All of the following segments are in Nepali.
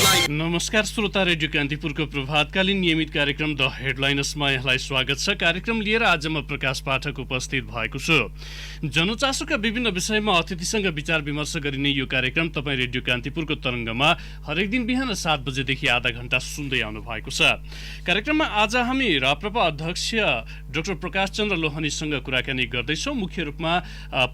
नमस्कार श्रोता, रेडियो कान्तिपुरको प्रभातकालीन नियमित कार्यक्रम द हेडलाइन्समा यहाँलाई स्वागत छ। कार्यक्रम लिएर आज म प्रकाश पाठक उपस्थित भएको छु। जनचासोका विभिन्न विषयमा अतिथिसँग विचार विमर्श गरिने यो कार्यक्रम तपाईँ रेडियो कान्तिपुरको तरङ्गमा हरेक दिन बिहान 7 बजेदेखि आधा घण्टा सुन्दै आउनु भएको छ। कार्यक्रममा आज हामी राप्रपा अध्यक्ष डाक्टर प्रकाश चन्द्र लोहनीसँग कुराकानी गर्दैछौँ। मुख्य रूपमा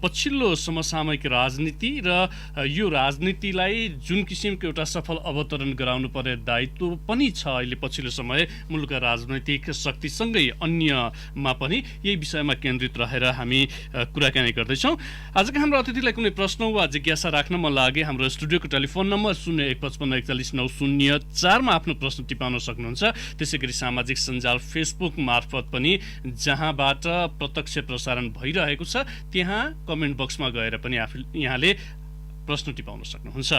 पछिल्लो समसामयिक राजनीति र यो राजनीतिलाई जुन किसिमको एउटा सफल अवतरण गराउनु पर्ने दायित्व पनि छ अहिले पछिल्लो समय मुलुकका राजनैतिक शक्तिसँगै अन्यमा पनि यही विषयमा केन्द्रित रहेर हामी कुराकानी गर्दैछौँ। आजका हाम्रो अतिथिलाई कुनै प्रश्न वा जिज्ञासा राख्न मन लागे हाम्रो स्टुडियोको टेलिफोन नम्बर 0155414904 मा आफ्नो प्रश्न टिपाउन सक्नुहुन्छ। त्यसैगरी सामाजिक सञ्जाल फेसबुक मार्फत पनि जहाँबाट प्रत्यक्ष प्रसारण भइरहेको छ त्यहाँ कमेन्ट बक्समा गएर पनि यहाँले प्रश्न टिपाउन सक्नुहुन्छ।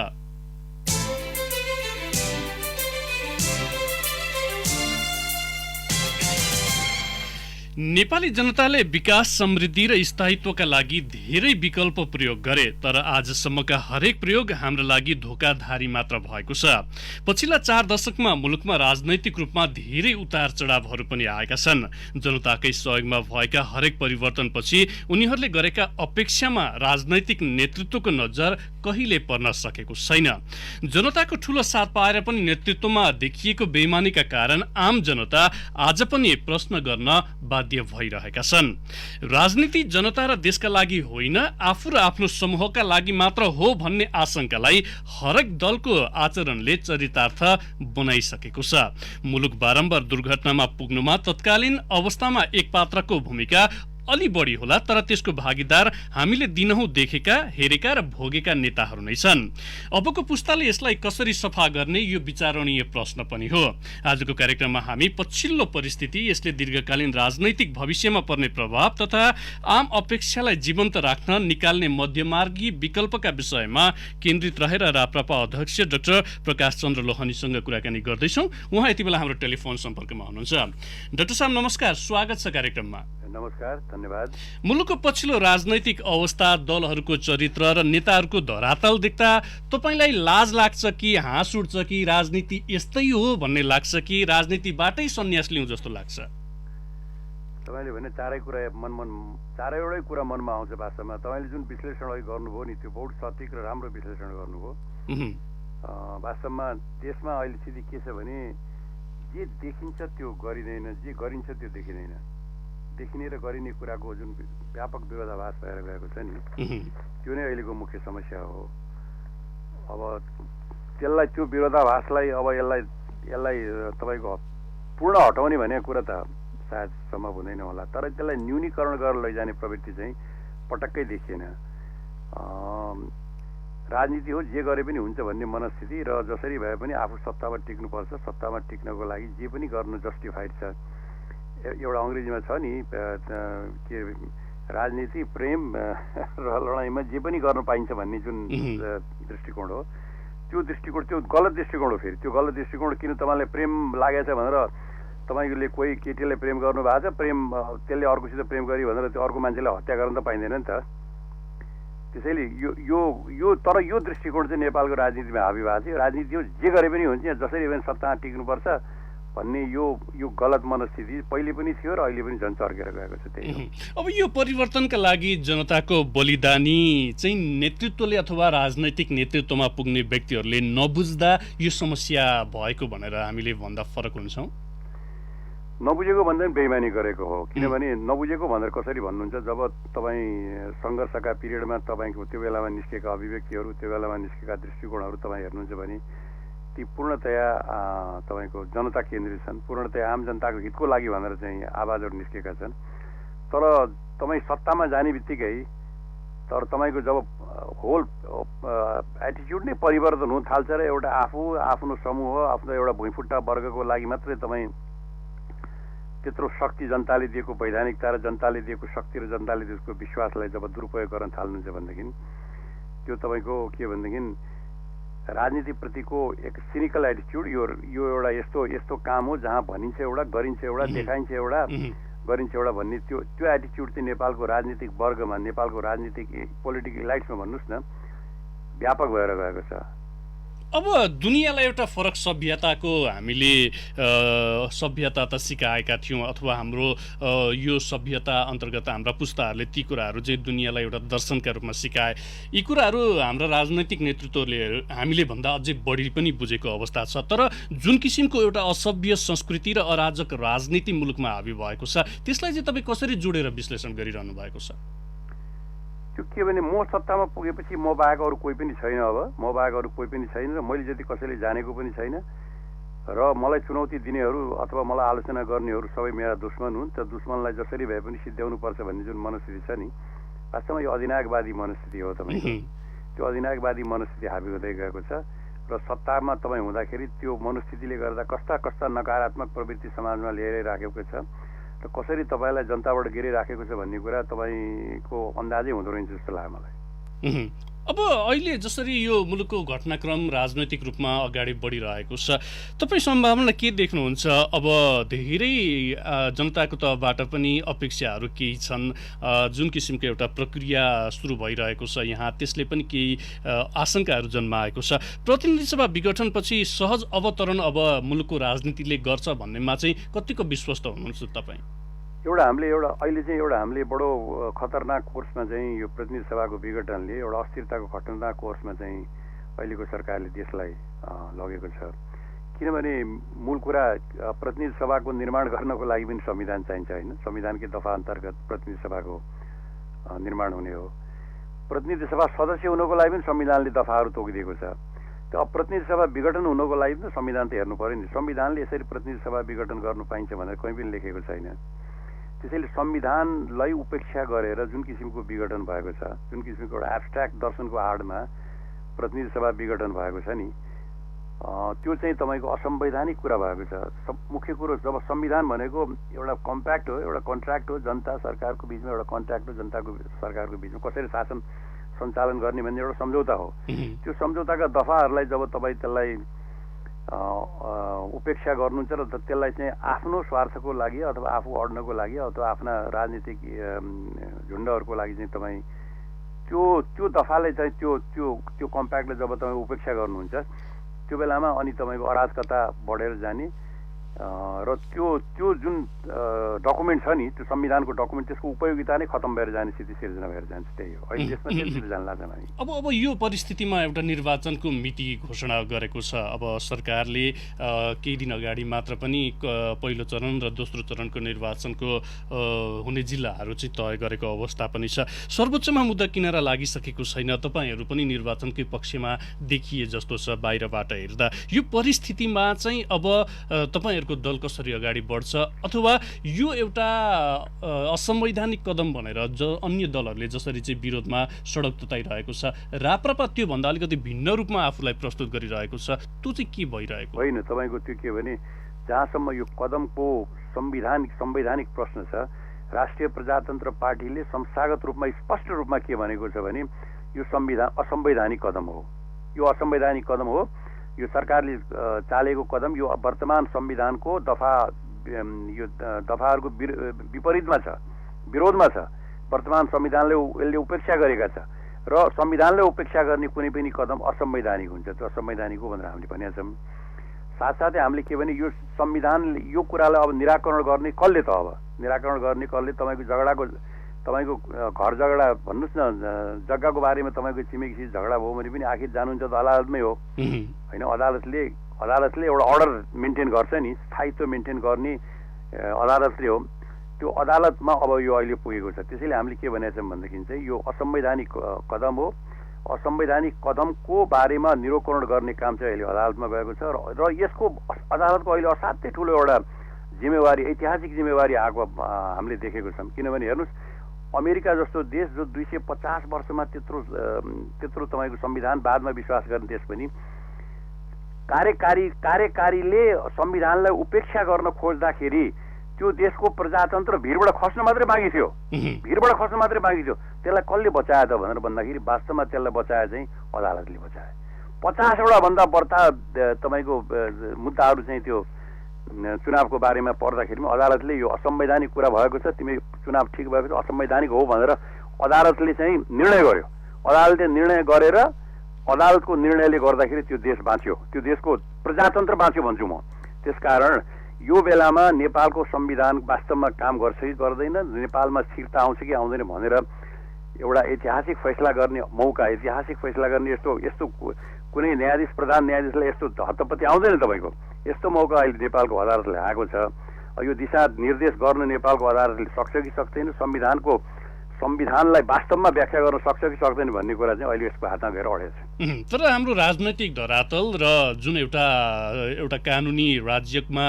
नेपाली जनताले विकास, समृद्धि र स्थायित्वका लागि धेरै विकल्प प्रयोग गरे, तर आजसम्मका हरेक प्रयोग हाम्रो लागि धोकाधारी मात्र भएको छ। पछिल्ला 4 दशकमा मुलुकमा राजनैतिक रूपमा धेरै उतार चढावहरू पनि आएका छन्। जनताकै सहयोगमा भएका हरेक परिवर्तनपछि उनीहरूले गरेका अपेक्षामा राजनैतिक नेतृत्वको नजर कहिले पर्न सकेको छैन। जनताको ठूलो साथ पाएर पनि नेतृत्वमा देखिएको बेइमानीका कारण आम जनता आज पनि प्रश्न गर्न बाध्य भइरहेका छन्। राजनीति जनता र देशका लागि होइन, आफू र आफ्नो समूहका लागि मात्र हो भन्ने आशंकालाई हरेक दलको आचरणले चरितार्थ बनाइसकेको छ। मुलुक बारम्बार दुर्घटनामा पुग्नुमा तत्कालीन अवस्थामा एक पात्रको भूमिका अलि बढी होला, तर त्यसको भागीदार हामीले दिनहुँ देखेका, हेरेका र भोगेका नेताहरू नै छन्। अबको पुस्ताले यसलाई कसरी सफा गर्ने यो विचारणीय प्रश्न पनि हो। आजको कार्यक्रममा हामी पछिल्लो परिस्थिति, यसले दीर्घकालीन राजनैतिक भविष्यमा पर्ने प्रभाव तथा आम अपेक्षालाई जीवन्त राख्न निकाल्ने मध्यमार्गी विकल्पका विषयमा केन्द्रित रहेर राप्रपा अध्यक्ष डाक्टर प्रकाश चन्द्र लोहनीसँग कुराकानी गर्दैछौँ। उहाँ यति बेला हाम्रो टेलिफोन सम्पर्कमा हुनुहुन्छ। डाक्टर साहब नमस्कार, स्वागत छ कार्यक्रममा। नमस्कार, धन्यवाद। मुलुकको पछिल्लो राजनैतिक अवस्था, दलहरूको चरित्र र नेताहरूको धरातल देख्दा तपाईलाई लाज लाग्छ कि हाँस उठ्छ कि राजनीति यस्तै हो भन्ने लाग्छ कि राजनीतिबाटै सन्यास लिउँ जस्तो लाग्छ? तपाईँले भने चारैवटै कुरा मनमा आउँछ। वास्तवमा तपाईँले जुन विश्लेषण अघि गर्नुभयो नि, त्यो बहुत सटीक र राम्रो विश्लेषण गर्नुभयो। वास्तवमा देशमा अहिले स्थिति के छ भने जे देखिन्छ त्यो गरिँदैन, जे गरिन्छ त्यो देखिँदैन। देखिने र गरिने कुराको जुन व्यापक विरोधाभास भएर गएको छ नि, त्यो नै अहिलेको मुख्य समस्या हो। अब त्यो विरोधाभासलाई अब यसलाई तपाईँको पूर्ण हटाउने भन्ने कुरा त सायद सम्भव हुँदैन होला, तर त्यसलाई न्यूनीकरण गरेर लैजाने प्रवृत्ति चाहिँ पटक्कै देखिएन। राजनीति हो, जे गरे पनि हुन्छ भन्ने मनस्थिति र जसरी भए पनि आफू सत्तामा टिक्नुपर्छ, सत्तामा टिक्नको लागि जे पनि गर्नु जस्टिफाइड छ। एउटा अङ्ग्रेजीमा छ नि के, राजनीति प्रेम र लडाइँमा जे पनि गर्न पाइन्छ भन्ने जुन दृष्टिकोण हो, त्यो दृष्टिकोण त्यो गलत दृष्टिकोण हो। फेरि त्यो गलत दृष्टिकोण किन? तपाईँलाई प्रेम लागेको छ भनेर तपाईँले कोही केटीले प्रेम गर्नु भएको छ, प्रेम त्यसले अर्कोसित प्रेम गरी भनेर त्यो अर्को मान्छेलाई हत्या गर्न त पाइँदैन नि त। त्यसैले तर यो दृष्टिकोण चाहिँ नेपालको राजनीतिमा हाबी भएको छ। राजनीति हो, जे गरे पनि हुन्छ, जसरी पनि सत्तामा टिक्नुपर्छ भन्ने यो गलत मनस्थिति पहिले पनि थियो र अहिले पनि झन् चर्केर गएको छ। त्यही अब यो परिवर्तनका लागि जनताको बलिदानी चाहिँ नेतृत्वले अथवा राजनैतिक नेतृत्वमा पुग्ने व्यक्तिहरूले नबुझ्दा यो समस्या भएको भनेर हामीले भन्दा फरक हुन्छौँ? नबुझेको भन्दा पनि बेइमानी गरेको हो। किनभने नबुझेको भनेर कसरी भन्नुहुन्छ, जब तपाईँ सङ्घर्षका पिरियडमा तपाईँको त्यो बेलामा निस्केका अभिव्यक्तिहरू, त्यो बेलामा निस्केका दृष्टिकोणहरू तपाईँ हेर्नुहुन्छ भने ती पूर्णतया तपाईँको जनता केन्द्रित छन्, पूर्णतया आम जनताको हितको लागि भनेर चाहिँ आवाजहरू निस्केका छन्। तर तपाईँ सत्तामा जाने बित्तिकै तर तपाईँको जब होल एटिच्युड नै परिवर्तन हुन थाल्छ र एउटा आफ्नो समूह, आफ्नो एउटा भुइँफुट्टा वर्गको लागि मात्रै तपाईँ त्यत्रो शक्ति जनताले दिएको वैधानिकता र जनताले दिएको शक्ति र जनताले दिएको विश्वासलाई जब दुरुपयोग गर्न थाल्नुहुन्छ भनेदेखि त्यो तपाईँको के भनेदेखि राजनीतिप्रतिको एक सिनिकल एटिच्युड, यो एउटा यस्तो काम हो जहाँ भनिन्छ एउटा, गरिन्छ एउटा, देखाइन्छ एउटा, गरिन्छ एउटा भन्ने त्यो एटिच्युड चाहिँ नेपालको राजनीतिक वर्गमा, नेपालको राजनीतिक पोलिटिकल इलाइट्समा भन्नुहोस् न, व्यापक भएर गएको छ। अब दुनियाँलाई एउटा फरक सभ्यताको हामीले सभ्यता त सिकाएका थियौँ अथवा हाम्रो यो सभ्यता अन्तर्गत हाम्रा पुस्ताहरूले ती कुराहरू चाहिँ दुनियाँलाई एउटा दर्शनका रूपमा सिकाए। यी कुराहरू हाम्रा राजनैतिक नेतृत्वले हामीले भन्दा अझै बढी पनि बुझेको अवस्था छ। तर जुन किसिमको एउटा असभ्य संस्कृति र अराजक राजनीति मुलुकमा हाबी भएको छ त्यसलाई चाहिँ तपाईँ कसरी जोडेर विश्लेषण गरिरहनु भएको छ? त्यो के भने म सत्तामा पुगेपछि म बाहेक अरू कोही पनि छैन, अब म बाहेक अरू कोही पनि छैन र मैले जति कसैले जानेको पनि छैन र मलाई चुनौती दिनेहरू अथवा मलाई आलोचना गर्नेहरू सबै मेरा दुश्मन हुन्। त्यो दुश्मनलाई जसरी भए पनि सिद्ध्याउनुपर्छ भन्ने जुन मनस्थिति छ नि, वास्तवमा यो अधिनायकवादी मनस्थिति हो। तपाईँको त्यो अधिनायकवादी मनस्थिति हाबी हुँदै गएको छ र सत्तामा तपाईँ हुँदाखेरि त्यो मनस्थितिले गर्दा कस्ता कस्ता नकारात्मक प्रवृत्ति समाजमा ल्याएर राखेको छ र कसरी तपाईँलाई जनताबाट गिरिराखेको छ भन्ने कुरा तपाईँको अन्दाजै हुँदो रहेछ जस्तो लाग्यो मलाई। अब अहिले जसरी यो मुलुकको घटनाक्रम राजनैतिक रूपमा अगाडि बढिरहेको छ, तपाईँ सम्भावना के देख्नुहुन्छ? अब धेरै जनताको तर्फबाट पनि अपेक्षाहरू केही छन्, जुन किसिमको एउटा प्रक्रिया सुरु भइरहेको छ यहाँ, त्यसले पनि केही आशंकाहरू जन्माएको छ। प्रतिनिधि सभा विघटनपछि सहज अवतरण अब मुलुकको राजनीतिले गर्छ भन्नेमा चाहिँ कतिको विश्वस्त हुनुहुन्छ तपाईँ? हामीले बडो खतरनाक कोर्समा चाहिँ यो प्रतिनिधि सभाको विघटनले एउटा अस्थिरताको खतरनाक कोर्समा चाहिँ अहिलेको सरकारले देशलाई लगेको छ। किनभने मूल कुरा प्रतिनिधि सभाको निर्माण गर्नको लागि पनि संविधान चाहिन्छ होइन, संविधानकै दफा अन्तर्गत प्रतिनिधि सभाको निर्माण हुने हो। प्रतिनिधि सभा सदस्य हुनको लागि पनि संविधानले दफाहरू तोकिदिएको छ। त्यो अब प्रतिनिधि सभा विघटन हुनको लागि पनि संविधान त हेर्नु पर्यो नि, संविधानले यसरी प्रतिनिधि सभा विघटन गर्नु पाइन्छ भनेर कहीँ पनि लेखेको छैन। त्यसैले संविधानलाई उपेक्षा गरेर जुन किसिमको विघटन भएको छ, जुन किसिमको एउटा एब्स्ट्र्याक्ट दर्शनको आडमा प्रतिनिधि सभा विघटन भएको छ नि, त्यो चाहिँ तपाईँको असंवैधानिक कुरा भएको छ। मुख्य कुरो जब संविधान भनेको एउटा कम्प्याक्ट हो, एउटा कन्ट्र्याक्ट हो, जनता सरकारको बिचमा एउटा कन्ट्र्याक्ट हो, जनताको सरकारको बिचमा कसरी शासन सञ्चालन गर्ने भन्ने एउटा सम्झौता हो। त्यो सम्झौताका दफाहरूलाई जब तपाईँ त्यसलाई उपेक्षा गर्नुहुन्छ र त्यसलाई चाहिँ आफ्नो स्वार्थको लागि अथवा आफू अड्नको लागि अथवा आफ्ना राजनीतिक झुन्डहरूको लागि चाहिँ तपाईँ त्यो दफाले चाहिँ त्यो कम्प्याक्टले जब तपाईँ उपेक्षा गर्नुहुन्छ त्यो बेलामा अनि तपाईँको अराजकता बढेर जाने र त्यो जुन डकुमेन्ट छ नि, त्यो संविधानको डकुमेन्ट, त्यसको उपयोगिता नै खतम भएर जाने स्थिति सिर्जना भएर जान्छ। त्यही हो अहिले देशमा त्यसरी जान लाग्छ। अब यो परिस्थितिमा एउटा निर्वाचनको मिति घोषणा गरेको छ। अब सरकारले केही दिन अगाडि मात्र पनि पहिलो चरण र दोस्रो चरणको निर्वाचनको हुने जिल्लाहरू चाहिँ तय गरेको अवस्था पनि छ। सर्वोच्चमा मुद्दा किनारा लागिसकेको छैन, तपाईँहरू पनि निर्वाचनकै पक्षमा देखिए जस्तो छ बाहिरबाट हेर्दा। यो परिस्थितिमा चाहिँ अब तपाईँहरूको दल कसरी अगाडि बढ्छ अथवा यो एउटा असंवैधानिक कदम भनेर अन्य दलहरूले जसरी चाहिँ विरोधमा सडक तताइरहेको छ, राप्रपा त्योभन्दा अलिकति भिन्न रूपमा आफूलाई प्रस्तुत गरिरहेको छ, त्यो चाहिँ के भइरहेको होइन? तपाईँको त्यो के भने जहाँसम्म यो कदमको संवैधानिक प्रश्न छ, राष्ट्रिय प्रजातन्त्र पार्टीले संस्थागत रूपमा स्पष्ट रूपमा के भनेको छ भने यो असंवैधानिक कदम हो, यो असंवैधानिक कदम हो, यो सरकारले चालेको कदम यो वर्तमान संविधानको दफाहरूको विपरीतमा छ, विरोधमा छ। वर्तमान संविधानले यसले उपेक्षा गरेका छ र संविधानले उपेक्षा गर्ने कुनै पनि कदम असंवैधानिक हुन्छ। त्यो असंवैधानिक हो भनेर हामीले भनेका छौँ। साथसाथै हामीले के भने यो संविधान यो कुरालाई अब निराकरण गर्ने कसले त, अब निराकरण गर्ने कसले? तपाईँको घर झगडा भन्नुहोस् न, जग्गाको बारेमा तपाईँको छिमेकीसित झगडा भयो भने पनि आखिर जानुहुन्छ त अदालतमै हो होइन? अदालतले एउटा अर्डर मेन्टेन गर्छ नि, स्थायित्व मेन्टेन गर्ने अदालतले हो। त्यो अदालतमा अब यो अहिले पुगेको छ। त्यसैले हामीले के भनेका छौँ भनेदेखि चाहिँ यो असंवैधानिक कदम हो। असंवैधानिक कदमको बारेमा निराकरण गर्ने काम चाहिँ अहिले अदालतमा गएको छ र यसको अदालतको अहिले असाध्यै ठुलो एउटा जिम्मेवारी, ऐतिहासिक जिम्मेवारी आएको हामीले देखेको छौँ। किनभने हेर्नुहोस्, अमेरिका जस्तो देश जो 250 वर्षमा त्यत्रो तपाईँको संविधानवादमा विश्वास गर्ने देश पनि कार्यकारीले संविधानलाई उपेक्षा गर्न खोज्दाखेरि त्यो देशको प्रजातन्त्र भिरबाट खस्न मात्रै बाँकी थियो, त्यसलाई कसले बचायो त भनेर भन्दाखेरि वास्तवमा त्यसलाई बचाए चाहिँ अदालतले बचाए। 50वटा भन्दा बढ्ता तपाईँको मुद्दाहरू चाहिँ त्यो चुनावको बारेमा पर्दाखेरि अदालतले यो असंवैधानिक कुरा भएको छ, तिमी चुनाव ठिक भएको छ, असंवैधानिक हो भनेर अदालतले चाहिँ निर्णय गर्यो। अदालतले निर्णय गरेर अदालतको निर्णयले गर्दाखेरि त्यो देश बाँच्यो, त्यो देशको प्रजातन्त्र बाँच्यो भन्छु म। त्यसकारण यो बेलामा नेपालको संविधान वास्तवमा काम गर्छ कि गर्दैन, नेपालमा स्थिरता आउँछ कि आउँदैन भनेर एउटा ऐतिहासिक फैसला गर्ने मौका, ऐतिहासिक फैसला गर्ने यस्तो कुनै न्यायाधीश प्रधान न्यायाधीशलाई यस्तो हत्तपत्ती आउँदैन तपाईँको। यस्तो मौका अहिले नेपालको अदालतले आएको छ। यो दिशा निर्देश गर्न नेपालको अदालतले सक्छ कि सक्दैन, संविधानलाई वास्तवमा व्याख्या गर्न सक्छ कि सक्दैन भन्ने कुरा चाहिँ अहिले यसको हातमा गएर अडेको छ। तर हाम्रो राजनैतिक धरातल र जुन एउटा कानुनी राज्यमा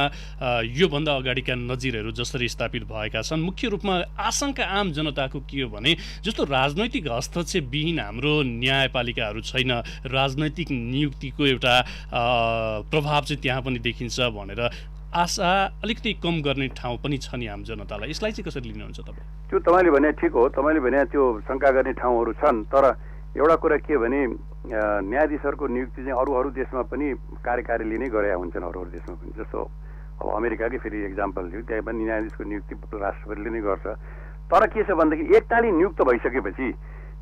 योभन्दा अगाडिका नजिरहरू जसरी स्थापित भएका छन्, मुख्य रूपमा आशंका आम जनताको के हो भने जस्तो राजनैतिक हस्तक्षेपविहीन हाम्रो न्यायपालिकाहरू छैन, राजनैतिक नियुक्तिको एउटा प्रभाव चाहिँ त्यहाँ पनि देखिन्छ भनेर आशा अलिकति कम गर्ने ठाउँ पनि छ नि आम जनतालाई। यसलाई चाहिँ कसरी लिनुहुन्छ तपाईँ? त्यो तपाईँले भने ठिक हो, तपाईँले भने त्यो शङ्का गर्ने ठाउँहरू छन्। तर एउटा कुरा के भने न्यायाधीशहरूको नियुक्ति चाहिँ अरू देशमा पनि कार्यकारीले नै गरे हुन्छन्, अरू देशमा पनि। जस्तो अब अमेरिकाकै फेरि इक्जाम्पल लियो, त्यहाँ पनि न्यायाधीशको नियुक्ति राष्ट्रपतिले नै गर्छ। तर के छ भनेदेखि एकताली नियुक्त भइसकेपछि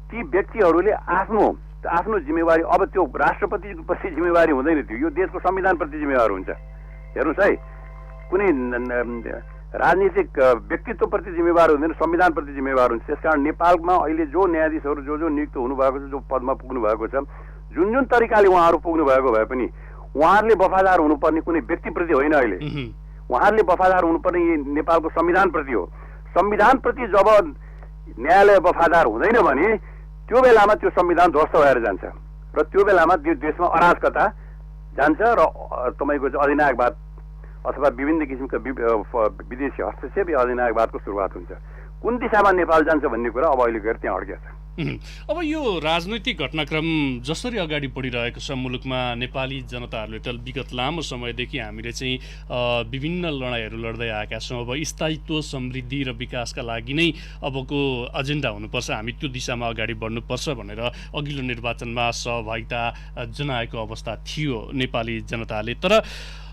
ती व्यक्तिहरूले आफ्नो जिम्मेवारी, अब त्यो राष्ट्रपतिप्रति जिम्मेवारी हुँदैन, थियो यो देशको संविधानप्रति जिम्मेवार हुन्छ। हेर्नुहोस् है, कुनै राजनीतिक व्यक्तित्वप्रति जिम्मेवार हुँदैन, संविधानप्रति जिम्मेवार हुन्छ। त्यसकारण नेपालमा अहिले जो न्यायाधीशहरू जो नियुक्त हुनुभएको छ, जो पदमा पुग्नु भएको छ, जुन तरिकाले उहाँहरू पुग्नु भएको भए पनि उहाँहरूले वफादार हुनुपर्ने कुनै व्यक्तिप्रति होइन। अहिले उहाँहरूले वफादार हुनुपर्ने नेपालको संविधानप्रति हो। संविधानप्रति जब न्यायालय वफादार हुँदैन भने त्यो बेलामा त्यो संविधान ध्वस्त भएर जान्छ र त्यो बेलामा त्यो देशमा अराजकता जान्छ र तपाईँको अधिनायकवाद अथवा विभिन्न किसिमका विदेशी हस्तक्षेप या अधिनायकवादको सुरुवात हुन्छ। कुन दिशामा नेपाल जान्छ भन्ने कुरा अब अहिले गएर त्यहाँ अड्किएको छ। अब यो राजनैतिक घटनाक्रम जसरी अगाडि बढिरहेको छ मुलुकमा, नेपाली जनताहरूले त विगत लामो समयदेखि हामीले चाहिँ विभिन्न लडाइँहरू लड्दै आएका छौँ। अब स्थायित्व, समृद्धि र विकासका लागि नै अबको एजेन्डा हुनुपर्छ, हामी त्यो दिशामा अगाडि बढ्नुपर्छ भनेर अघिल्लो निर्वाचनमा सहभागिता जनाएको अवस्था थियो नेपाली जनताले। तर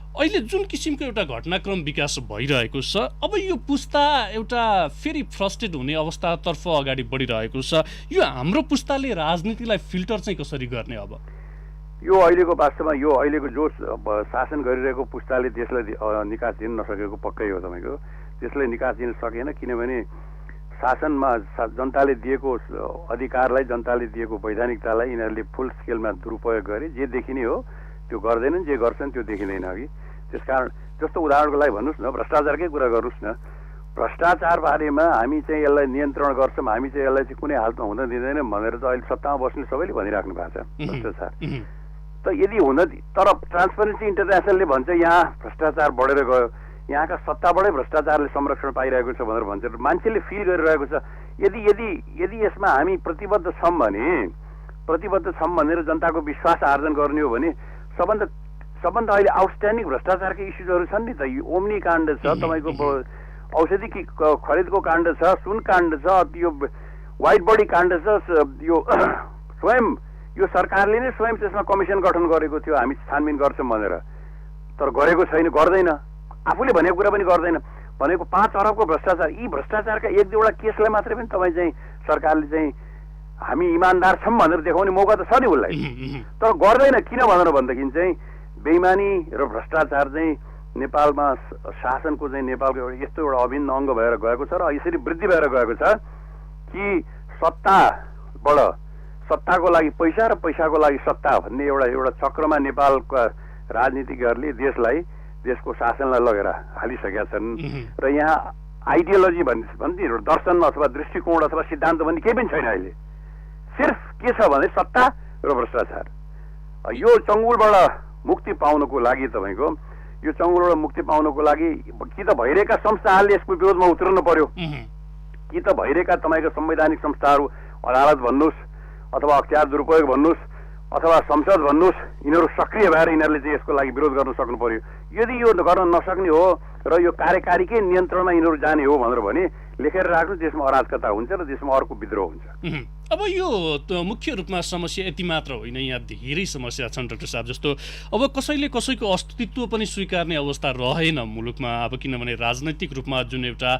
अहिले जुन किसिमको एउटा घटनाक्रम विकास भइरहेको छ, अब यो पुस्ता एउटा फेरि फ्रस्ट्रेट हुने अवस्थातर्फ अगाडि बढिरहेको छ। यो हाम्रो पुस्ताले राजनीतिलाई फिल्टर चाहिँ कसरी गर्ने? अब यो अहिलेको वास्तवमा यो अहिलेको जो शासन गरिरहेको पुस्ताले देशलाई निकास दिन नसकेको पक्कै हो। तपाईँको देशलाई निकास दिन सकेन, किनभने शासनमा जनताले दिएको अधिकारलाई, जनताले दिएको वैधानिकतालाई यिनीहरूले फुल स्केलमा दुरुपयोग गरे। जे देखिने हो त्यो गर्दैनन्, जे गर्छन् त्यो देखिँदैन अघि। त्यसकारण जस्तो उदाहरणको लागि भन्नुहोस् न, भ्रष्टाचारकै कुरा गर्नुहोस् न। भ्रष्टाचार बारेमा हामी चाहिँ यसलाई नियन्त्रण गर्छौँ, हामी चाहिँ यसलाई चाहिँ कुनै हालतमा हुन दिँदैनौँ भनेर त अहिले सत्तामा बस्ने सबैले भनिराख्नु भएको छ भ्रष्टाचार। त यदि तर ट्रान्सपरेन्सी इन्टरनेसनलले भन्छ यहाँ भ्रष्टाचार बढेर गयो, यहाँका सत्ताबाटै भ्रष्टाचारले संरक्षण पाइरहेको छ भनेर भन्छ, मान्छेले फिल गरिरहेको छ। यदि यसमा हामी प्रतिबद्ध छौँ भनेर जनताको विश्वास आर्जन गर्ने हो भने सबभन्दा अहिले आउटस्ट्यान्डिङ भ्रष्टाचारका इस्युजहरू छन् नि त। यो ओम्नी काण्ड छ, तपाईँको औषधि खरिदको काण्ड छ, सुन काण्ड छ, यो व्हाइट बडी काण्ड छ। यो स्वयं यो सरकारले नै स्वयं त्यसमा कमिसन गठन गरेको थियो, हामी छानबिन गर्छौँ भनेर, तर गरेको छैन, गर्दैन। आफूले भनेको कुरा पनि गर्दैन। भनेको 5 अरबको भ्रष्टाचार, यी भ्रष्टाचारका एक दुईवटा केसलाई मात्रै पनि तपाईँ चाहिँ सरकारले चाहिँ हामी इमान्दार छौँ भनेर देखाउने मौका त छ नि उसलाई, तर गर्दैन। किन भनेर भनेदेखि चाहिँ बेइमानी र भ्रष्टाचार चाहिँ नेपालमा शासनको चाहिँ नेपालको एउटा यस्तो एउटा अभिन्न अङ्ग भएर गएको छ र यसरी वृद्धि भएर गएको छ कि सत्ताको लागि पैसा र पैसाको लागि सत्ता भन्ने एउटा चक्रमा नेपालका राजनीतिज्ञहरूले देशको शासनलाई लगेर हालिसकेका छन्। र यहाँ आइडियोलोजी भन्ने दर्शन अथवा दृष्टिकोण अथवा सिद्धान्त भन्ने केही पनि छैन। अहिले सिर्फ के छ भने सत्ता र भ्रष्टाचार। यो चङ्गुलबाट मुक्ति पाउनको लागि तपाईँको यो चङ्गुलबाट मुक्ति पाउनको लागि कि त भइरहेका संस्थाहरूले यसको विरोधमा उत्रनु पर्यो, कि त भइरहेका तपाईँको संवैधानिक संस्थाहरू, अदालत भन्नुहोस् अथवा अख्तियार दुरुपयोग भन्नुहोस् अथवा संसद भन्नुहोस्, यिनीहरू सक्रिय भएर यिनीहरूले चाहिँ यसको लागि विरोध गर्न सक्नु पर्यो। यदि यो गर्न नसक्ने हो र यो कार्यकारीकै नियन्त्रणमा यिनीहरू जाने हो भनेर भने लेखेर राख्नु, त्यसमा अराजकता हुन्छ र त्यसमा अर्को विद्रोह हुन्छ। अब यो मुख्य रूपमा समस्या यति मात्र होइन, यहाँ धेरै समस्या छन् डाक्टर साहब। जस्तो अब कसैले कसैको अस्तित्व पनि स्वीकार्ने अवस्था रहेन मुलुकमा, अब किनभने राजनैतिक रूपमा जुन एउटा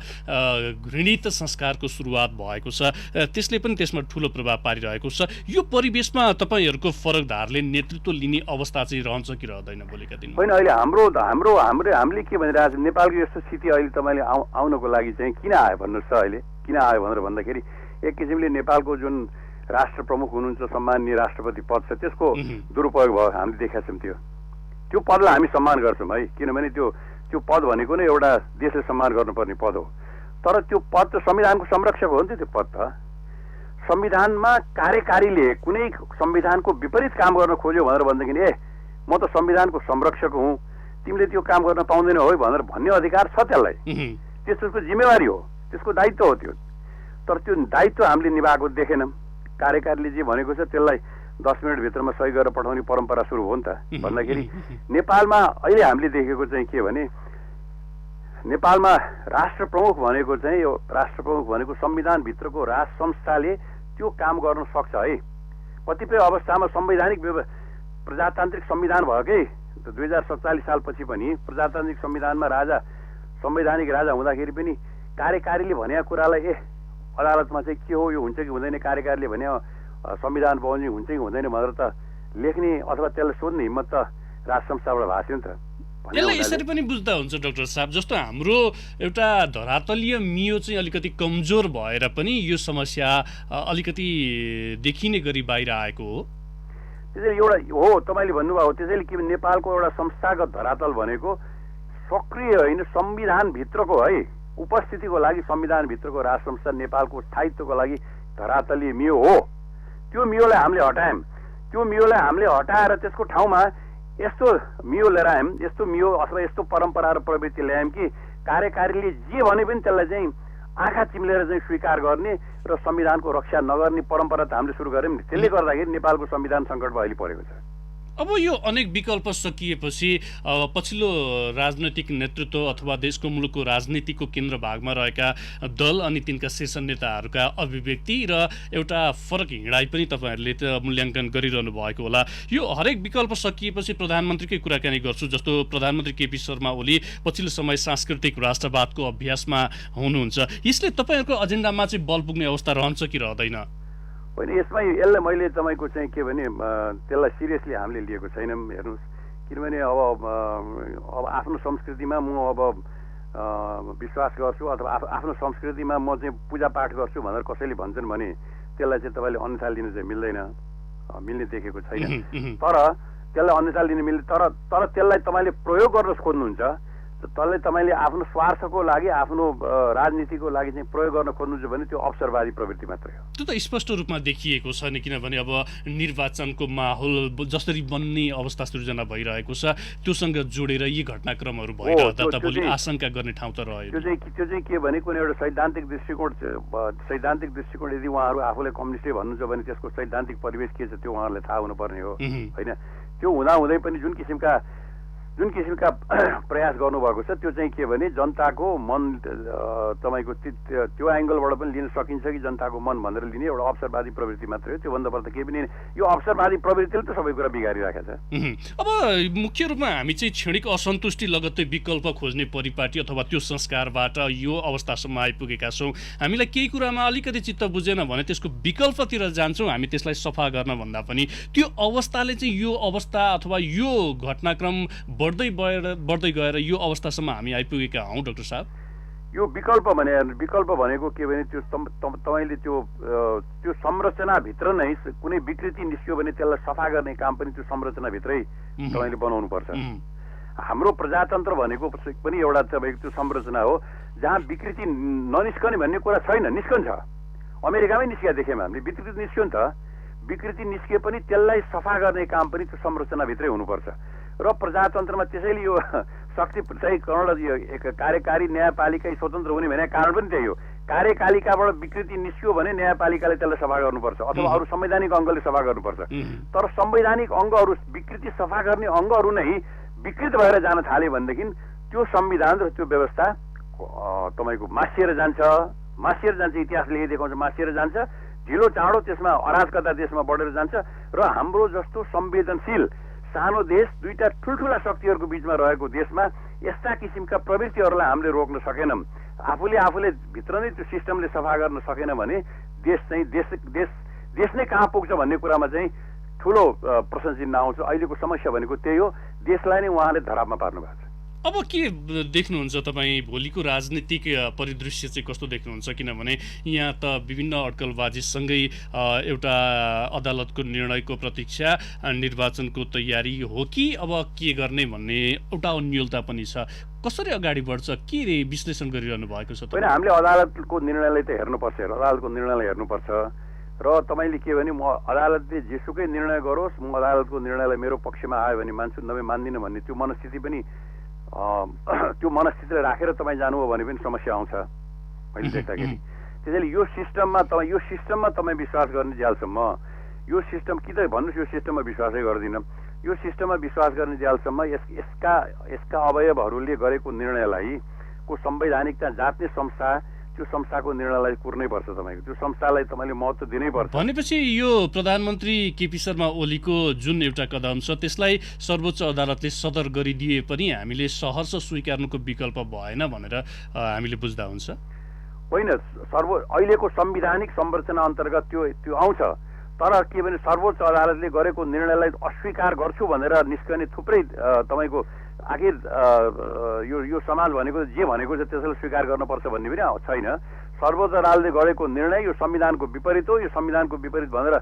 घृणित संस्कारको सुरुवात भएको छ त्यसले पनि त्यसमा ठुलो प्रभाव पारिरहेको छ। यो परिवेशमा तपाईँहरूको फरकदारले नेतृत्व लिने अवस्था चाहिँ रहन्छ कि रहँदैन भोलिका दिनमा? होइन, अहिले हामीले के भनिरहेको छ, नेपालको यस्तो स्थिति अहिले तपाईँले आउनको लागि चाहिँ किन आयो भन्नुहोस् त। अहिले किन आयो भनेर भन्दाखेरि एक किसिमले नेपालको जुन राष्ट्र प्रमुख हुनुहुन्छ, सम्माननीय राष्ट्रपति पद छ, त्यसको दुरुपयोग भयो हामीले देखेका छौँ। त्यो पदलाई हामी सम्मान गर्छौँ है, किनभने त्यो पद भनेको नै एउटा देशले सम्मान गर्नुपर्ने पद हो। तर त्यो पद त संविधानको संरक्षक हो नि त। त्यो पद त संविधानमा कार्यकारीले कुनै संविधानको विपरीत काम गर्न खोज्यो भनेर भनेदेखि म त संविधानको संरक्षक हुँ, तिमीले त्यो काम गर्न पाउँदैनौ है भनेर भन्ने अधिकार छ त्यसलाई। त्यसको जिम्मेवारी हो, त्यसको दायित्व हो त्यो। तर त्यो दायित्व हामीले निभाएको देखेनौँ। कार्यकारीले जे भनेको छ त्यसलाई 10 मिनटभित्रमा सही गरेर पठाउने परम्परा सुरु हो नि त। भन्दाखेरि नेपालमा अहिले हामीले देखेको चाहिँ के भने, नेपालमा राष्ट्र प्रमुख भनेको चाहिँ यो राष्ट्र प्रमुख भनेको संविधानभित्रको राज संस्थाले त्यो काम गर्न सक्छ है। कतिपय अवस्थामा संवैधानिक प्रजातान्त्रिक संविधान भएकै 2047 सालपछि पनि प्रजातान्त्रिक संविधानमा संवैधानिक राजा हुँदाखेरि पनि कार्यकारीले भनेको कुरालाई अदालतमा चाहिँ के हो, यो हुन्छ कि हुँदैन, कार्यकारीले भने संविधान बमोजिम हुन्छ कि हुँदैन भनेर त लेख्ने अथवा त्यसलाई सोध्ने हिम्मत त राज संस्थाबाट भएको थियो नि त। यसलाई यसरी पनि बुझ्दा हुन्छ डाक्टर साहब, जस्तो हाम्रो एउटा धरातलीय मियो चाहिँ अलिकति कमजोर भएर पनि यो समस्या अलिकति देखिने गरी बाहिर आएको हो। त्यसैले एउटा हो तपाईँले भन्नुभयो हो, त्यसैले के नेपालको एउटा संस्थागत धरातल भनेको सक्रिय होइन, संविधानभित्रको है उपस्थितिको लागि संविधानभित्रको राज संस्था नेपालको स्थायित्वको लागि धरातलीय मियो हो। त्यो मियोलाई हामीले हटायौँ। त्यो मियोलाई हामीले हटाएर त्यसको ठाउँमा यस्तो मियो लिएर आयौँ, यस्तो मियो अथवा यस्तो परम्परा र प्रवृत्ति ल्यायौँ कि कार्यकारीले जे भने पनि त्यसलाई चाहिँ आँखा चिम्लेर चाहिँ स्वीकार गर्ने र संविधानको रक्षा नगर्ने परम्परा त हामीले सुरु गऱ्यौँ नि। त्यसले गर्दाखेरि नेपालको संविधान सङ्कटमा अहिले परेको छ। अब यो अनेक विकल्प सकिएपछि पछिल्लो राजनैतिक नेतृत्व अथवा देशको मुलुकको राजनीतिको केन्द्र भागमा रहेका दल अनि तिनका शीर्ष नेताहरूका अभिव्यक्ति र एउटा फरक हिँडाइ पनि तपाईँहरूले त मूल्याङ्कन गरिरहनु भएको होला। यो हरेक विकल्प सकिएपछि प्रधानमन्त्रीकै कुराकानी गर्छु। जस्तो प्रधानमन्त्री केपी शर्मा ओली पछिल्लो समय सांस्कृतिक राष्ट्रवादको अभ्यासमा हुनुहुन्छ। यसले तपाईँहरूको एजेन्डामा चाहिँ बल पुग्ने अवस्था रहन्छ कि रहँदैन? होइन, यसलाई मैले तपाईँको चाहिँ के भने त्यसलाई सिरियसली हामीले लिएको छैनौँ। हेर्नुहोस्, किनभने अब आफ्नो संस्कृतिमा म अब विश्वास गर्छु अथवा आफ्नो संस्कृतिमा म चाहिँ पूजापाठ गर्छु भनेर कसैले भन्छन् भने त्यसलाई चाहिँ तपाईँले अन्यथा लिनु चाहिँ मिल्ने देखेको छैन। तर त्यसलाई अन्यथा लिनु मिल्ने, तर त्यसलाई तपाईँले प्रयोग गर्न खोज्नुहुन्छ, तपाईँले आफ्नो स्वार्थको लागि आफ्नो राजनीतिको लागि चाहिँ प्रयोग गर्न खोज्नुहुन्छ भने त्यो अवसरवादी प्रवृत्ति मात्रै हो। त्यो त स्पष्ट रूपमा देखिएको छ नि, किनभने अब निर्वाचनको माहौल जसरी बन्ने अवस्था सृजना भइरहेको छ त्योसँग जोडेर यी घटनाक्रमहरू भइरहँदा त भोलि आशंका गर्ने ठाउँ त रह्यो। त्यो चाहिँ के भने कुनै एउटा सैद्धान्तिक दृष्टिकोण यदि उहाँहरू आफूलाई कम्युनिस्टै भन्नुहुन्छ भने त्यसको सैद्धान्तिक परिवेश के छ त्यो उहाँहरूलाई थाहा हुनुपर्ने हो होइन। त्यो हुँदाहुँदै पनि जुन किसिमका प्रयास गर्नुभएको छ त्यो चाहिँ के भने जनताको मन तपाईँको त्यो एङ्गलबाट पनि लिन सकिन्छ कि जनताको मन भनेर लिने एउटा अवसरवादी प्रवृत्ति मात्रै हो। त्योभन्दा बढी केही पनि यो अवसरवादी प्रवृत्तिले त सबै कुरा बिगारिराखेको छ। अब मुख्य रूपमा हामी चाहिँ क्षणिक असन्तुष्टि लगत्तै विकल्प खोज्ने परिपाटी अथवा त्यो संस्कारबाट यो अवस्थासम्म आइपुगेका छौँ। हामीलाई केही कुरामा अलिकति चित्त बुझेन भने त्यसको विकल्पतिर जान्छौँ, हामी त्यसलाई सफा गर्न भन्दा पनि त्यो अवस्थाले चाहिँ यो अवस्था अथवा यो घटनाक्रम बढ्दै गएर यो अवस्थासम्म हामी आइपुगेका हौँ। डाक्टर साहब, यो विकल्प भनेको के भने त्यो तपाईँले त्यो संरचनाभित्र नै कुनै विकृति निस्क्यो भने त्यसलाई सफा गर्ने काम पनि त्यो संरचनाभित्रै तपाईँले बनाउनुपर्छ। हाम्रो प्रजातन्त्र भनेको पनि एउटा तपाईँको त्यो संरचना हो जहाँ विकृति ननिस्कने भन्ने कुरा छैन, निस्कन्छ। अमेरिकामै निस्किया देख्यौँ हामीले, विकृति निस्क्यो नि त। विकृति निस्किए पनि त्यसलाई सफा गर्ने काम पनि त्यो संरचनाभित्रै हुनुपर्छ। र प्रजातन्त्रमा त्यसैले यो शक्ति चाहिँ कार्यकारी न्यायपालिका स्वतन्त्र हुने भने कारण पनि त्यही हो। कार्यपालिकाबाट विकृति निस्क्यो भने न्यायपालिकाले त्यसलाई सफा गर्नुपर्छ अथवा अरू संवैधानिक अङ्गले सफा गर्नुपर्छ। तर संवैधानिक अङ्गहरू विकृति सफा गर्ने अङ्गहरू नै विकृत भएर जान थाल्यो भनेदेखि त्यो संविधान र त्यो व्यवस्था तपाईँको मासिएर जान्छ, मासिएर जान्छ, इतिहासले देखाउँछ मासिएर जान्छ, ढिलो चाँडो त्यसमा अराजकता देशमा बढेर जान्छ। र हाम्रो जस्तो संवेदनशील सानो देश, दुईटा ठुल्ठुला शक्तिहरूको बिचमा रहेको देशमा यस्ता किसिमका प्रवृत्तिहरूलाई हामीले रोक्न सकेनौँ। आफूले भित्र नै त्यो सिस्टमले सफा गर्न सकेन भने देश चाहिँ देश नै कहाँ पुग्छ भन्ने कुरामा चाहिँ ठुलो प्रश्न चिन्ह आउँछ। अहिलेको समस्या भनेको त्यही हो, देशलाई नै उहाँले धरापमा पार्नु भएको छ। अब के देख्नुहुन्छ तपाईँ भोलिको राजनीतिक परिदृश्य चाहिँ कस्तो देख्नुहुन्छ? किनभने यहाँ त विभिन्न अड्कलबाजीसँगै एउटा अदालतको निर्णयको प्रतीक्षा, निर्वाचनको तयारी हो कि अब के गर्ने भन्ने एउटा अन्योलता पनि छ। कसरी अगाडि बढ्छ, के विश्लेषण गरिरहनु भएको छ? होइन, हामीले अदालतको निर्णयलाई त हेर्नुपर्छ, अदालतको निर्णयलाई हेर्नुपर्छ। र तपाईँले के भने म अदालतले जेसुकै निर्णय गरोस्, म अदालतको निर्णयलाई मेरो पक्षमा आयो भने मान्छु, नभए मान्दिनँ भन्ने त्यो मनस्थितिलाई राखेर तपाईँ जानुभयो भने पनि समस्या आउँछ मैले देख्दाखेरि। त्यसैले यो सिस्टममा तपाईँ विश्वास गर्ने ज्यालसम्म यो सिस्टम कि त भन्नुहोस् यो सिस्टममा विश्वासै गर्दिनँ, यो सिस्टममा विश्वास गर्ने ज्यालसम्म यसका अवयवहरूले गरेको निर्णयलाई को संवैधानिकता जाँच्ने संस्था, त्यो संस्थाको निर्णयलाई कुर्नै पर्छ। तपाईँको त्यो संस्थालाई तपाईँले महत्त्व दिनै पर्छ। भनेपछि यो प्रधानमन्त्री केपी शर्मा ओलीको जुन एउटा कदम छ त्यसलाई सर्वोच्च अदालतले सदर गरिदिए पनि हामीले सहर्ष स्वीकार्नुको विकल्प भएन भनेर हामीले बुझ्दा हुन्छ? होइन, अहिलेको संवैधानिक संरचना अन्तर्गत त्यो आउँछ। तर के भने सर्वोच्च अदालतले गरेको निर्णयलाई अस्वीकार गर्छु भनेर निस्कने थुप्रै तपाईँको आखिर यो समाज भनेको जे भनेको छ त्यसलाई स्वीकार गर्नुपर्छ भन्ने पनि छैन। सर्वोच्च अदालतले गरेको निर्णय यो संविधानको विपरीत हो, यो संविधानको विपरीत भनेर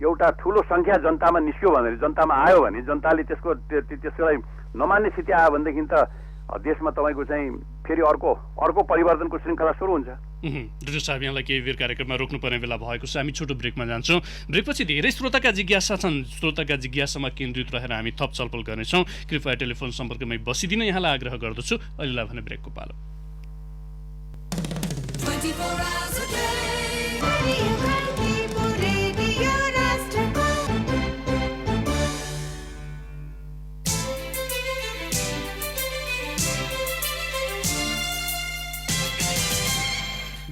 एउटा ठुलो सङ्ख्या जनतामा निस्क्यो भनेर, जनतामा आयो भने जनताले त्यसलाई नमान्ने स्थिति आयो भनेदेखि त देशमा तपाईँको चाहिँ फेरि अर्को परिवर्तनको श्रृङ्खला सुरु हुन्छ। डाक्टर साहब, यहाँलाई केही बेर कार्यक्रममा रोक्नुपर्ने बेला भएको छ, हामी छोटो ब्रेकमा जान्छौँ। ब्रेकपछि धेरै श्रोताका जिज्ञासा छन्, श्रोताका जिज्ञासामा केन्द्रित रहेर हामी थप छलफल गर्नेछौँ। कृपया टेलिफोन सम्पर्कमै बसिदिन यहाँलाई आग्रह गर्दछु। अहिलेलाई भने ब्रेकको पालो।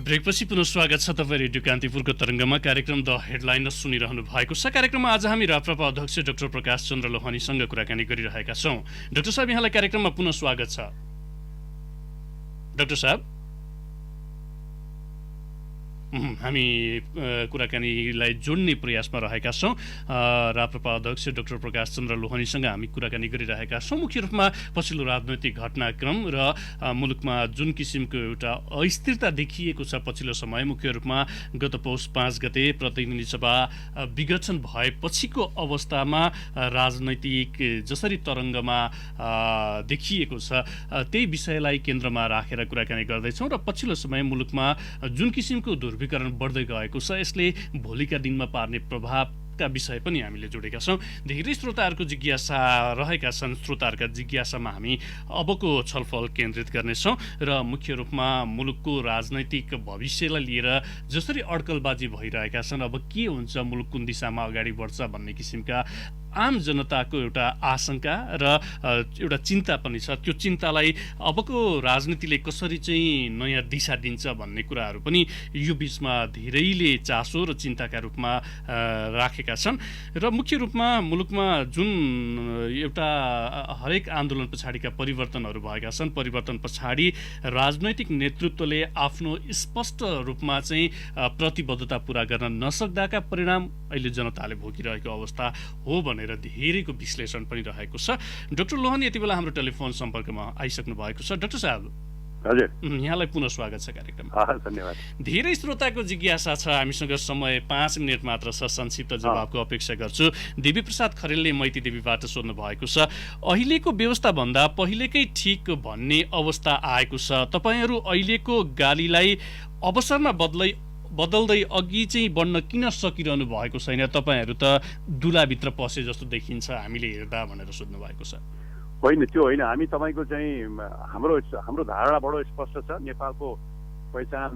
ब्रेकपछि पुनः स्वागत छ। तपाईँ रेडियो कान्तिपुरको तरङ्गमा कार्यक्रम द हेडलाइनर्स सुनिरहनु भएको छ। कार्यक्रममा आज हामी राप्रपा अध्यक्ष डाक्टर प्रकाश चन्द्र लोहानीसँग कुराकानी गरिरहेका छौँ। डाक्टर साहब, यहाँलाई कार्यक्रममा पुनः स्वागत छ। डाक्टर साहब, हामी कुराकानीलाई जोड्ने प्रयासमा रहेका छौँ। राप्रपा अध्यक्ष डाक्टर प्रकाश चन्द्र लोहानीसँग हामी कुराकानी गरिरहेका छौँ। मुख्य रूपमा पछिल्लो राजनैतिक घटनाक्रम र मुलुकमा जुन किसिमको एउटा अस्थिरता देखिएको छ पछिल्लो समय, मुख्य रूपमा गत पौष 5 गते प्रतिनिधि सभा विघटन भएपछिको अवस्थामा राजनैतिक जसरी तरङ्गमा देखिएको छ त्यही विषयलाई केन्द्रमा राखेर कुराकानी गर्दैछौँ। र पछिल्लो समय मुलुकमा जुन किसिमको ध्रुवीकरण बढ्दै गएको छ यसले भोलिका दिनमा पार्ने प्रभावका विषय पनि हामीले जोडेका छौँ। धेरै श्रोताहरूको जिज्ञासा रहेका छन्, श्रोताहरूका जिज्ञासामा हामी अबको छलफल केन्द्रित गर्नेछौँ र मुख्य रूपमा मुलुकको राजनैतिक भविष्यलाई लिएर जसरी अड्कलबाजी भइरहेका छन्, अब के हुन्छ, मुलुक कुन दिशामा अगाडि बढ्छ भन्ने किसिमका आम जनताको एउटा आशंका र एउटा चिन्ता पनि छ। त्यो चिन्तालाई अबको राजनीतिले कसरी चाहिँ नयाँ दिशा दिन्छ भन्ने कुराहरू पनि यो बिचमा धेरैले चासो र चिन्ताका रूपमा राखेका छन्। र मुख्य रूपमा मुलुकमा जुन एउटा हरेक आन्दोलन पछाडिका परिवर्तनहरू भएका छन्, परिवर्तन पछाडि राजनैतिक नेतृत्वले आफ्नो स्पष्ट रूपमा चाहिँ प्रतिबद्धता पुरा गर्न नसक्दाका परिणाम अहिले जनताले भोगिरहेको अवस्था हो भनेर धेरैको विश्लेषण पनि रहेको छ। डाक्टर लोहानी यति बेला हाम्रो टेलिफोन सम्पर्कमा आइसक्नु भएको छ। डाक्टर साहब, हजुर, यहाँलाई पुनः स्वागत छ कार्यक्रममा। धन्यवाद। धेरै श्रोताको जिज्ञासा छ, हामीसँग समय 5 मिनट मात्र छ, संक्षिप्त जवाबको अपेक्षा गर्छु। देवी प्रसाद खरेलले मैती देवीबाट सोध्नु भएको छ, अहिलेको व्यवस्था भन्दा पहिलेकै ठिक भन्ने अवस्था आएको छ, तपाईहरू अहिलेको गालीलाई अवसरमा बदल्दै अघि चाहिँ बढ्न किन सकिरहनु भएको छैन? तपाईँहरू त दुलाभित्र पसे जस्तो देखिन्छ हामीले हेर्दा भनेर सोध्नु भएको छ। होइन, त्यो होइन, हामी तपाईँको चाहिँ हाम्रो धारणा बडो स्पष्ट छ। नेपालको पहिचान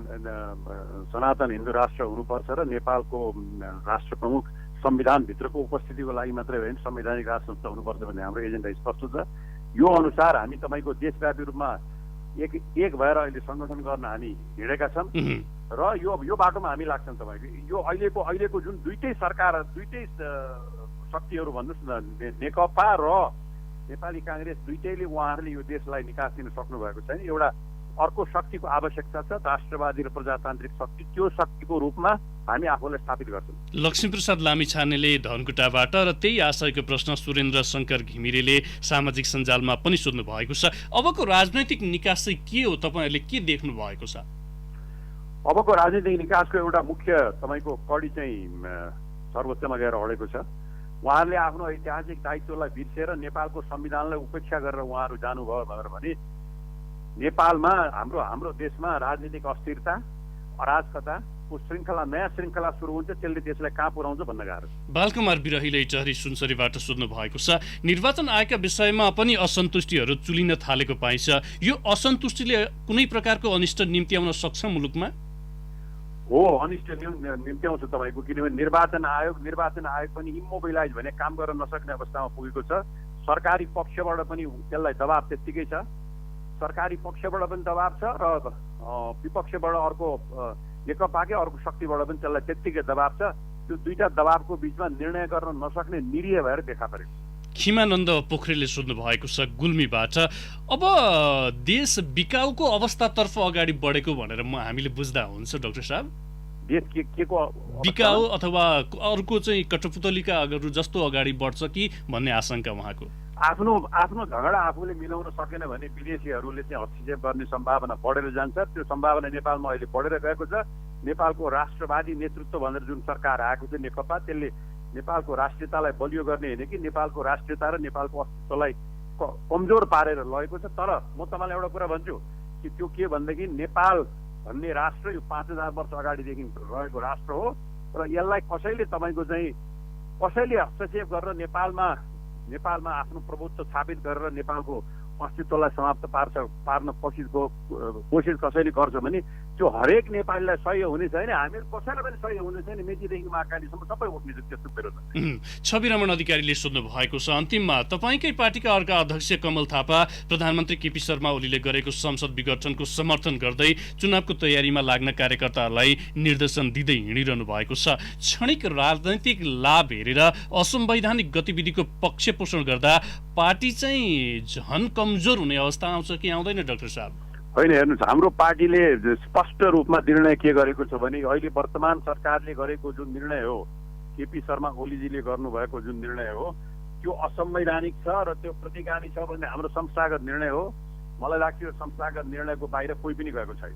सनातन हिन्दू राष्ट्र हुनुपर्छ र नेपालको राष्ट्र प्रमुख संविधानभित्रको उपस्थितिको लागि मात्रै होइन, संवैधानिक राज संस्था हुनुपर्छ भन्ने हाम्रो एजेन्डा स्पष्ट छ। यो अनुसार हामी तपाईँको देशव्यापी रूपमा एक भएर अहिले सङ्गठन गर्न हामी हिँडेका छौँ। र यो बाटोमा हामी लाग्छौँ तपाईँको। यो अहिलेको जुन दुईटै सरकार, दुईटै शक्तिहरू भन्नुहोस् न, नेकपा र नेपाली काङ्ग्रेस, दुईटैले उहाँहरूले यो देशलाई निकास दिन सक्नु भएको छैन। एउटा अर्को शक्तिको आवश्यकता छ, राष्ट्रवादी र प्रजातान्त्रिक शक्ति। त्यो शक्तिको रूपमा हामी आफूलाई स्थापित गर्छौँ। लक्ष्मीप्रसाद लामिछानेले धनकुटाबाट र त्यही आशयको प्रश्न सुरेन्द्र शङ्कर घिमिरेले सामाजिक सञ्जालमा पनि सोध्नु भएको छ। अबको राजनैतिक निकास चाहिँ के हो, तपाईँहरूले के देख्नु भएको छ? अबको राजनीतिक निकासको एउटा मुख्य तपाईँको कडी चाहिँ सर्वोच्चमा गएर अडेको छ। उहाँहरूले आफ्नो ऐतिहासिक दायित्वलाई बिर्सेर नेपालको संविधानलाई उपेक्षा गरेर उहाँहरू जानुभयो भने नेपालमा हाम्रो देशमा राजनीतिक अस्थिरता, अराजकताको श्रृङ्खला, नयाँ श्रृङ्खला सुरु हुन्छ। त्यसले देशलाई कहाँ पुर्याउँछ भन्न गाह्रो छ। बालकुमार बिरहीले चहरी सुनसरीबाट सोध्नु भएको छ। निर्वाचन आयोगका विषयमा पनि असन्तुष्टिहरू चुलिन थालेको पाइन्छ। यो असन्तुष्टिले कुनै प्रकारको अनिष्ट निम्त्याउन सक्छ मुलुकमा? हो, अनिष्ट निम्त्याउँछ तपाईँको, किनभने निर्वाचन आयोग पनि इमोबिलाइज भने काम गर्न नसक्ने अवस्थामा पुगेको छ। सरकारी पक्षबाट पनि त्यसलाई दबाब त्यत्तिकै छ, सरकारी पक्षबाट पनि दबाब छ र विपक्षबाट अर्को नेकपाकै अर्को शक्तिबाट पनि त्यसलाई त्यत्तिकै दबाब छ। त्यो दुईटा दबाबको बिचमा निर्णय गर्न नसक्ने निरीह भएर देखा परेको। खिमानन्द पोखरेलले सोध्नु भएको छ गुल्मीबाट। अब देश बिकाउको अवस्थातर्फ अगाडि बढेको भनेर हामीले बुझ्दा हुन्छ डाक्टर साहब? देश के को बिकाउ अथवा अर्को चाहिँ कठपुतलीका अगाडि जस्तो अगाडि बढ्छ कि भन्ने आशंका उहाँको? आफ्नो झगडा आफूले मिलाउन सकेन भने विदेशीहरूले चाहिँ हस्तक्षेप गर्ने सम्भावना बढेर जान्छ। त्यो सम्भावना नेपालमा अहिले बढेर गएको छ। नेपालको राष्ट्रवादी नेतृत्व भनेर जुन सरकार आएको छ नेकपा, त्यसले नेपालको राष्ट्रियतालाई बलियो गर्ने होइन कि नेपालको राष्ट्रियता र नेपालको अस्तित्वलाई कमजोर पारेर लगेको छ। तर म तपाईँलाई एउटा कुरा भन्छु कि त्यो के भनेदेखि नेपाल भन्ने राष्ट्र यो 5000 वर्ष अगाडिदेखि रहेको राष्ट्र हो र यसलाई कसैले हस्तक्षेप गरेर नेपालमा आफ्नो प्रभुत्व स्थापित गरेर नेपालको अस्तित्वलाई समाप्त पार्न कोसिस कसैले गर्छ भने त्यो हरेक नेपालीलाई सही हुने छैन। हामी कसैलाई पनि सही हुने छैन। मेचीदेखि महाकालीसम्म सबै उठ्ने त्यस्तो विरोध। छविरमण अधिकारीले सोध्नु भएको छ। अन्तिममा तपाईँकै पार्टीका अर्का अध्यक्ष कमल थापा प्रधानमन्त्री केपी शर्मा ओलीले गरेको संसद विघटनको समर्थन गर्दै चुनावको तयारीमा लाग्न कार्यकर्ताहरूलाई निर्देशन दिँदै हिँडिरहनु भएको छ। क्षणिक राजनैतिक लाभ हेरेर असंवैधानिक गतिविधिको पक्ष पोषण गर्दा पार्टी चाहिँ झन कमजोर हुने अवस्था आउँछ कि आउँदैन डाक्टर साहब? होइन, हेर्नुहोस्, हाम्रो पार्टीले स्पष्ट रूपमा निर्णय के गरेको छ भने अहिले वर्तमान सरकारले गरेको जुन निर्णय हो, केपी शर्मा ओलीजीले गर्नुभएको जुन निर्णय हो, त्यो असंवैधानिक छ र त्यो प्रतिगामी छ भन्ने हाम्रो संस्थागत निर्णय हो। मलाई लाग्छ यो संस्थागत निर्णयको बाहिर कोही पनि गएको छैन।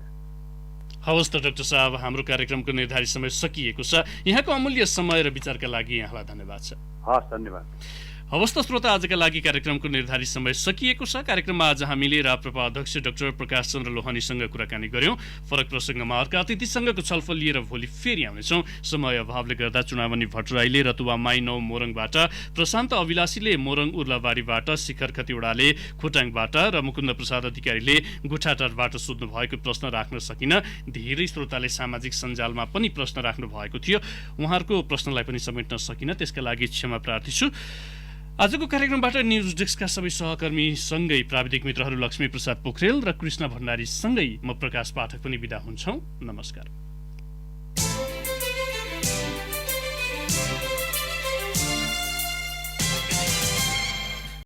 हवस् त डाक्टर साहब, हाम्रो कार्यक्रमको निर्धारित समय सकिएको छ। यहाँको अमूल्य समय र विचारका लागि यहाँलाई धन्यवाद छ। हस्, धन्यवाद। हवस् त श्रोता, आजका लागि कार्यक्रमको निर्धारित समय सकिएको छ। कार्यक्रममा आज हामीले राप्रपा अध्यक्ष डाक्टर प्रकाश चन्द्र लोहानीसँग कुराकानी गर्यौं। फरक प्रसङ्गमा अर्का अतिथिसँगको छलफल लिएर भोलि फेरि आउनेछौँ। समय अभावले गर्दा चुनावनी भट्टराईले रतुवा माई 9 मोरङबाट, प्रशान्त अभिलाषीले मोरङ उर्लाबारीबाट, शिखर खतिवडाले खोटाङबाट र मुकुन्द प्रसाद अधिकारीले गुठाटारबाट सोध्नु भएको प्रश्न राख्न सकिन। धेरै श्रोताले सामाजिक सञ्जालमा पनि प्रश्न राख्नु भएको थियो। उहाँहरूको प्रश्नलाई पनि समेट्न सकिन, त्यसका लागि क्षमा प्रार्थी छु। आजको कार्यक्रमबाट न्युज डेस्कका सबै सहकर्मी सँगै प्राविधिक मित्रहरू लक्ष्मी प्रसाद पोखरेल र कृष्ण भण्डारी सँगै म प्रकाश पाठक पनि बिदा हुन्छौँ। नमस्कार।